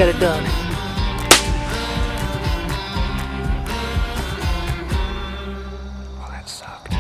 get it done. Well, that sucked.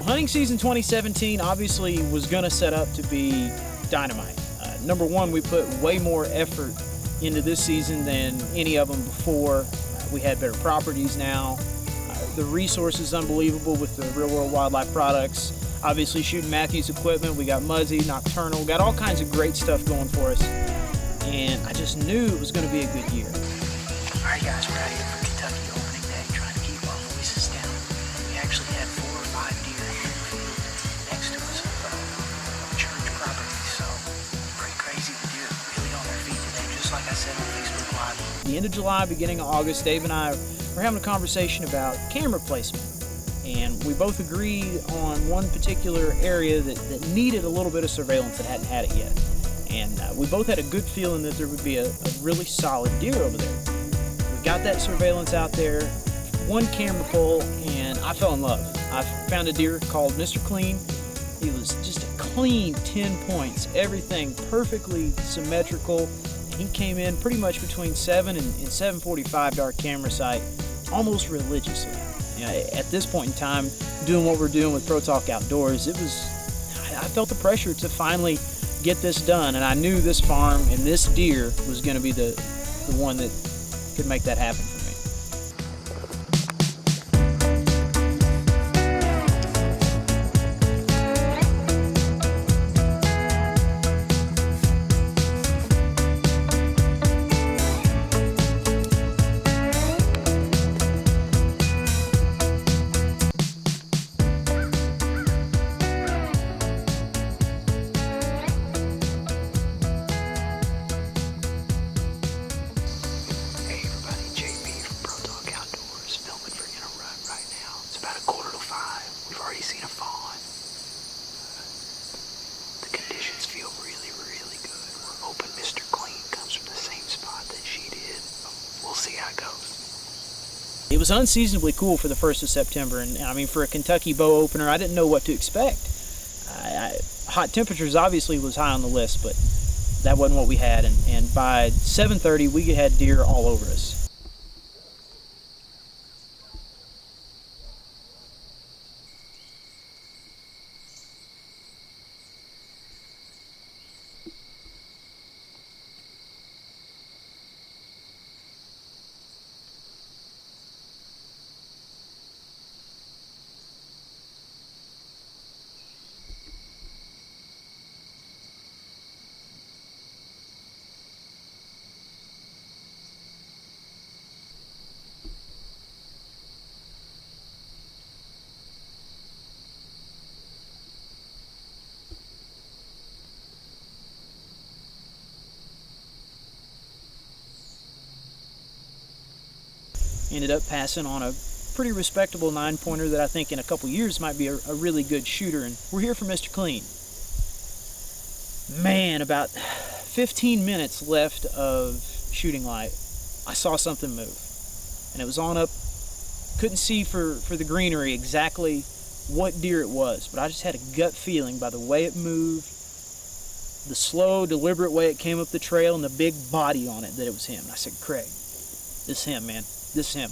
Hunting season 2017 obviously was going to set up to be dynamite. Number one, we put way more effort into this season than any of them before. We had better properties now. The resources unbelievable with the Real World Wildlife products. Obviously shooting Matthews equipment. We got Muzzy, Nocturnal, got all kinds of great stuff going for us. And I just knew it was going to be a good year. All right, guys, we're out here for Kentucky opening day, trying to keep our voices down. We actually had 4 or 5 deer in the field next to us, church property. So pretty crazy. The deer are really on their feet today, just like I said on Facebook Live. The end of July, beginning of August, Dave and I were having a conversation about camera placement. And we both agreed on one particular area that needed a little bit of surveillance that hadn't had it yet. And we both had a good feeling that there would be a really solid deer over there. We got that surveillance out there, one camera pull, and I fell in love. I found a deer called Mr. Clean. He was just a clean 10 points, everything perfectly symmetrical. And he came in pretty much between 7 and 7:45 to our camera site, almost religiously. You know, at this point in time, doing what we're doing with Pro Talk Outdoors, I felt the pressure to finally get this done, and I knew this farm and this deer was going to be the one that could make that happen for me. Hey everybody, JB from Pro Talk Outdoors, filming for In a Rut right now. It's about 4:45. We've already seen a fawn. The conditions feel really, really good. We're hoping Mr. Clean comes from the same spot that she did. We'll see how it goes. It was unseasonably cool for the 1st of September, and I mean, for a Kentucky bow opener, I didn't know what to expect. Hot temperatures obviously was high on the list, but that wasn't what we had, and by 7:30 we had deer all over us. Ended up passing on a pretty respectable 9-pointer that I think in a couple years might be a really good shooter, and we're here for Mr. Clean. Man, about 15 minutes left of shooting light, I saw something move, and it was on up. Couldn't see for the greenery exactly what deer it was, but I just had a gut feeling by the way it moved, the slow, deliberate way it came up the trail, and the big body on it, that it was him. And I said, Craig, this is him, man. This is him.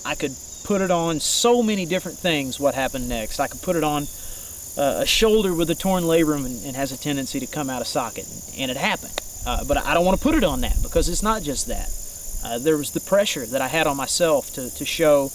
I could put it on so many different things. What happened next? I could put it on a shoulder with a torn labrum and has a tendency to come out of socket, and it happened. But I don't want to put it on that, because it's not just that. There was the pressure that I had on myself to show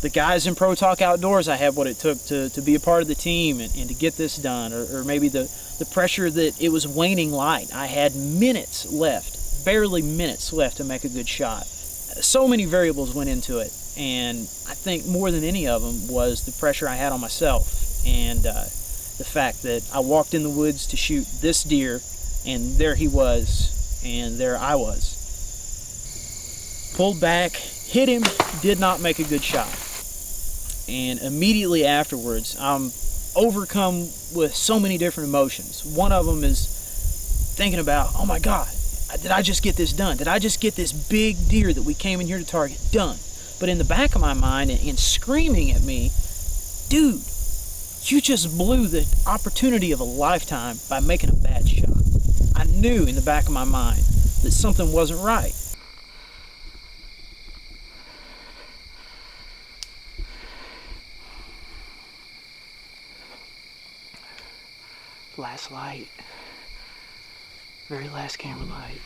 the guys in Pro Talk Outdoors I had what it took to be a part of the team and to get this done, or maybe the pressure that it was waning light. I had minutes left, barely minutes left to make a good shot. So many variables went into it, and I think more than any of them was the pressure I had on myself, and the fact that I walked in the woods to shoot this deer, and there he was, and there I was. Pulled back, hit him, did not make a good shot. And immediately afterwards, I'm overcome with so many different emotions. One of them is thinking about, oh my God, did I just get this done? Did I just get this big deer that we came in here to target done? But in the back of my mind, and screaming at me, dude, you just blew the opportunity of a lifetime by making a bad shot. I knew in the back of my mind that something wasn't right. Last light, very last camera light,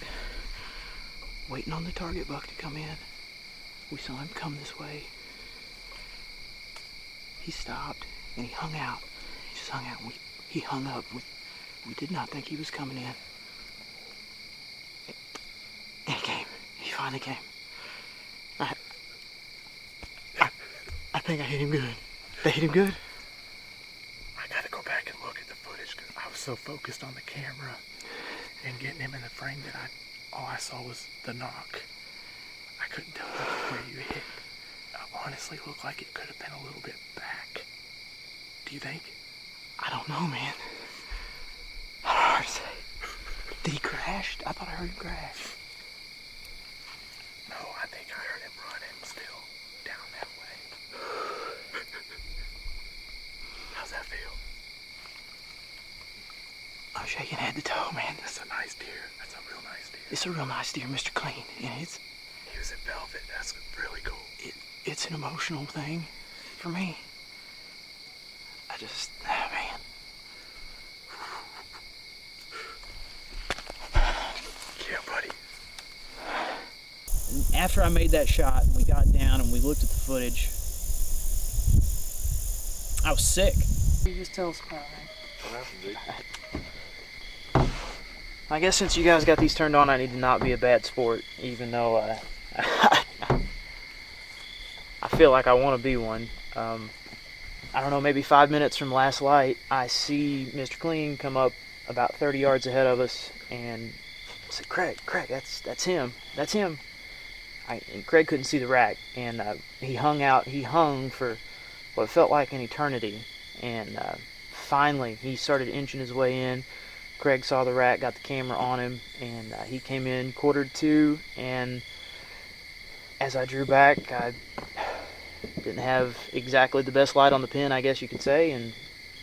waiting on the target buck to come in. We saw him come this way. He stopped and he hung out. He just hung out. He hung up. We did not think he was coming in. And he came. He finally came. I think I hit him good. They hit him good? I gotta go back and look at the footage because I was so focused on the camera and getting him in the frame that all I saw was the knock. I couldn't tell where you hit. It honestly looked like it could have been a little bit back. Do you think? I don't know, man. I don't know how to say. Did he crash? I thought I heard him crash. No, I think I heard him running still down that way. How's that feel? I'm shaking head to toe, man. That's a nice deer. That's a real nice deer. It's a real nice deer, Mr. Clean, and He was in velvet. That's really cool. it's an emotional thing for me. Man. Yeah, buddy. After I made that shot, we got down and we looked at the footage. I was sick. You just tell us about it. I guess since you guys got these turned on, I need to not be a bad sport, even though I feel like I want to be one. I don't know, maybe 5 minutes from last light, I see Mr. Clean come up about 30 yards ahead of us, and I said, Craig, that's him. And Craig couldn't see the rack, and he hung for what felt like an eternity, and finally he started inching his way in. Craig saw the rack, got the camera on him, and he came in quartered to, and as I drew back, I didn't have exactly the best light on the pin, I guess you could say,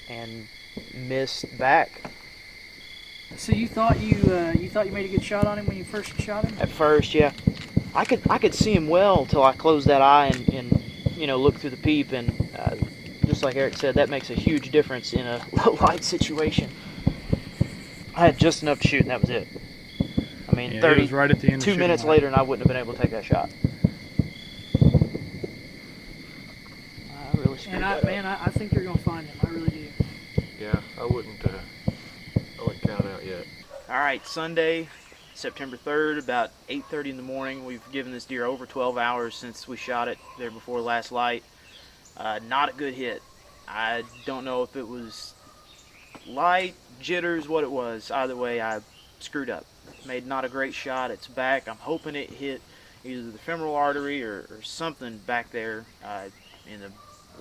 and missed back. So you thought you made a good shot on him when you first shot him? At first, yeah. I could see him well till I closed that eye and looked through the peep, and just like Eric said, that makes a huge difference in a low light situation. I had just enough to shoot, and that was it. I mean, Yeah, it was right at the end of 2 minutes shooting light. later, and I wouldn't have been able to take that shot. I really screwed And that up. I think you're gonna find him. I really do. Yeah, I wouldn't count out yet. All right, Sunday, September 3rd, about 8:30 in the morning. We've given this deer over 12 hours since we shot it there before last light. Not a good hit. I don't know if it was light, jitters, what it was. Either way, I screwed up. Made not a great shot. It's back. I'm hoping it hit either the femoral artery or something back there in the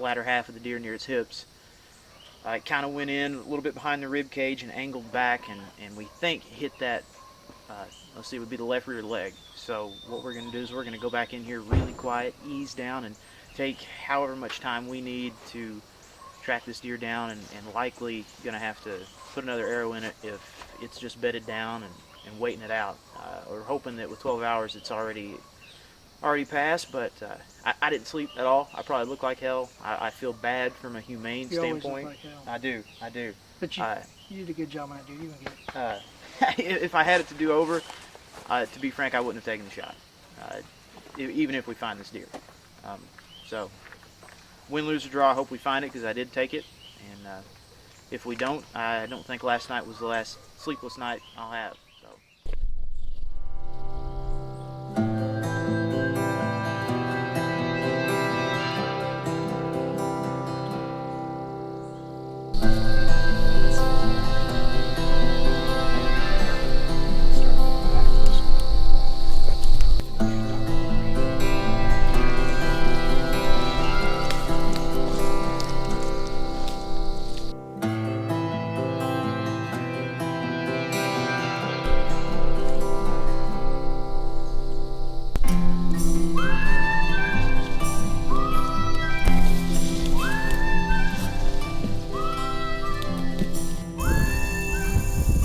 latter half of the deer near its hips. It kind of went in a little bit behind the rib cage and angled back, and we think hit that, let's see, it would be the left rear leg. So what we're going to do is we're going to go back in here really quiet, ease down, and take however much time we need to track this deer down, and likely going to have to put another arrow in it if it's just bedded down and waiting it out. We're hoping that with 12 hours it's already already passed, but I didn't sleep at all. I probably look like hell. I feel bad from a humane You always look standpoint. like hell. I do. But you did a good job on that, dude. You gonna get it. If I had it to do over, to be frank, I wouldn't have taken the shot, even if we find this deer. So, win, lose, or draw, I hope we find it, because I did take it. And if we don't, I don't think last night was the last sleepless night I'll have. So.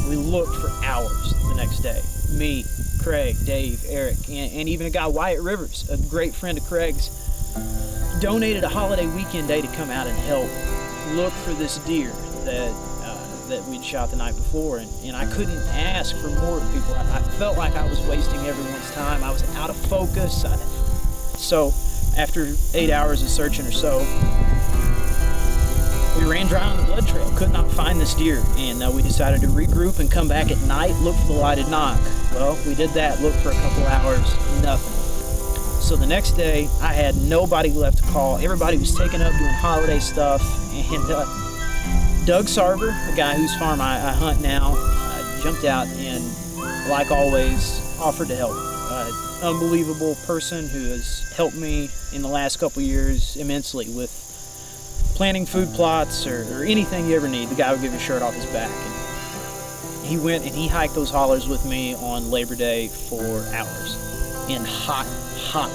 We looked for hours the next day. Me, Craig, Dave, Eric, and even a guy, Wyatt Rivers, a great friend of Craig's, donated a holiday weekend day to come out and help look for this deer that we'd shot the night before. And I couldn't ask for more of people. I felt like I was wasting everyone's time. I was out of focus. So after 8 hours of searching or so, we ran dry on the blood trail, could not find this deer, and we decided to regroup and come back at night, look for the lighted knock. Well, we did that, looked for a couple hours, nothing. So the next day, I had nobody left to call. Everybody was taken up doing holiday stuff, and Doug Sarver, a guy whose farm I hunt now, jumped out and, like always, offered to help. Unbelievable person who has helped me in the last couple years immensely with planting food plots or anything you ever need. The guy would give his shirt off his back. And he went and he hiked those hollers with me on Labor Day for hours in hot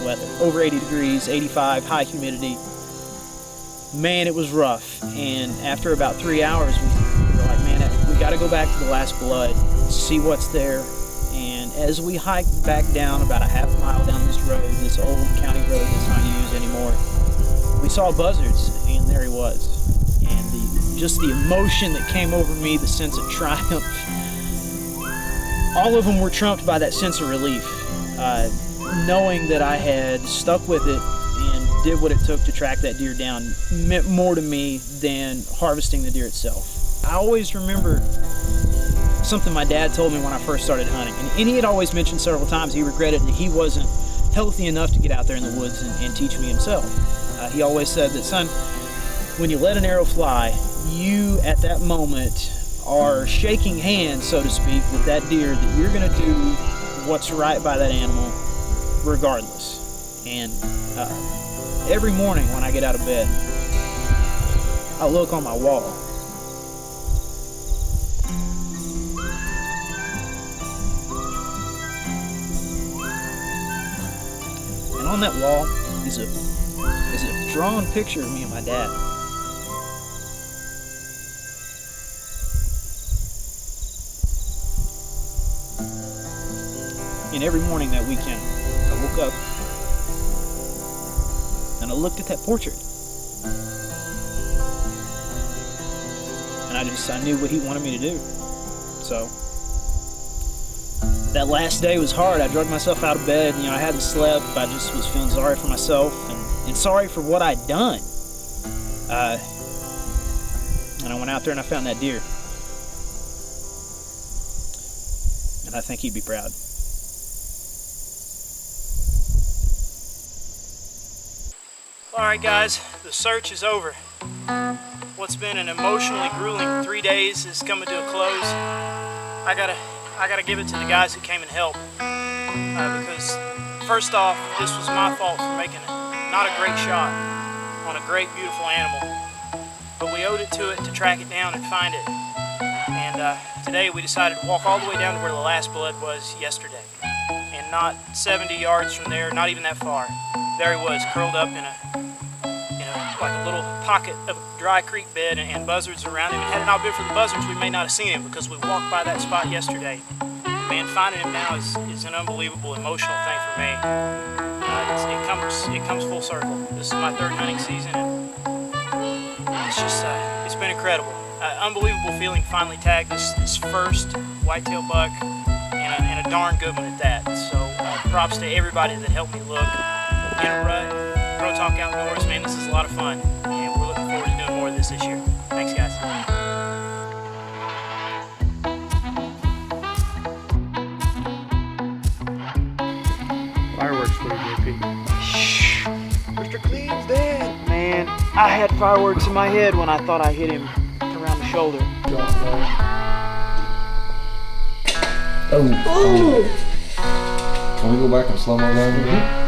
weather. Over 80 degrees, 85, high humidity. Man, it was rough. And after about 3 hours, we were like, man, we got to go back to the last blood, see what's there. And as we hiked back down about a half mile down this road, this old county road that's not used anymore, we saw buzzards, and there he was. And just the emotion that came over me, the sense of triumph, all of them were trumped by that sense of relief. Knowing that I had stuck with it and did what it took to track that deer down meant more to me than harvesting the deer itself. I always remember something my dad told me when I first started hunting, and he had always mentioned several times he regretted that he wasn't healthy enough to get out there in the woods and teach me himself. He always said that, son, when you let an arrow fly, you at that moment are shaking hands, so to speak, with that deer, that you're going to do what's right by that animal regardless. And every morning when I get out of bed, I look on my wall. And on that wall is a drawn picture of me and my dad. And every morning that weekend, I woke up and I looked at that portrait. And I knew what he wanted me to do. So that last day was hard. I dragged myself out of bed. I hadn't slept. I just was feeling sorry for myself and sorry for what I'd done. And I went out there and I found that deer. And I think he'd be proud. Alright guys, the search is over. What's been an emotionally grueling 3 days is coming to a close. I gotta give it to the guys who came and helped. Because first off, this was my fault for making not a great shot on a great, beautiful animal. But we owed it to track it down and find it. And today we decided to walk all the way down to where the last blood was yesterday. And not 70 yards from there, not even that far, there he was, curled up in a like a little pocket of a dry creek bed, and buzzards around him. And had it not been for the buzzards, we may not have seen him, because we walked by that spot yesterday. Man, finding him now is an unbelievable emotional thing for me. comes full circle. This is my third hunting season, and it's just it's been incredible. Unbelievable feeling to finally tag this first whitetail buck, and a darn good one at that. So props to everybody that helped me look, get a rut, Pro Talk Outdoors. Man, this is a lot of fun, and we're looking forward to doing more of this year. Thanks, guys. Fireworks for you, JP. Mr. Cleve's dead. Man, I had fireworks in my head when I thought I hit him around the shoulder. Oh. Can we go back and slow mo down again?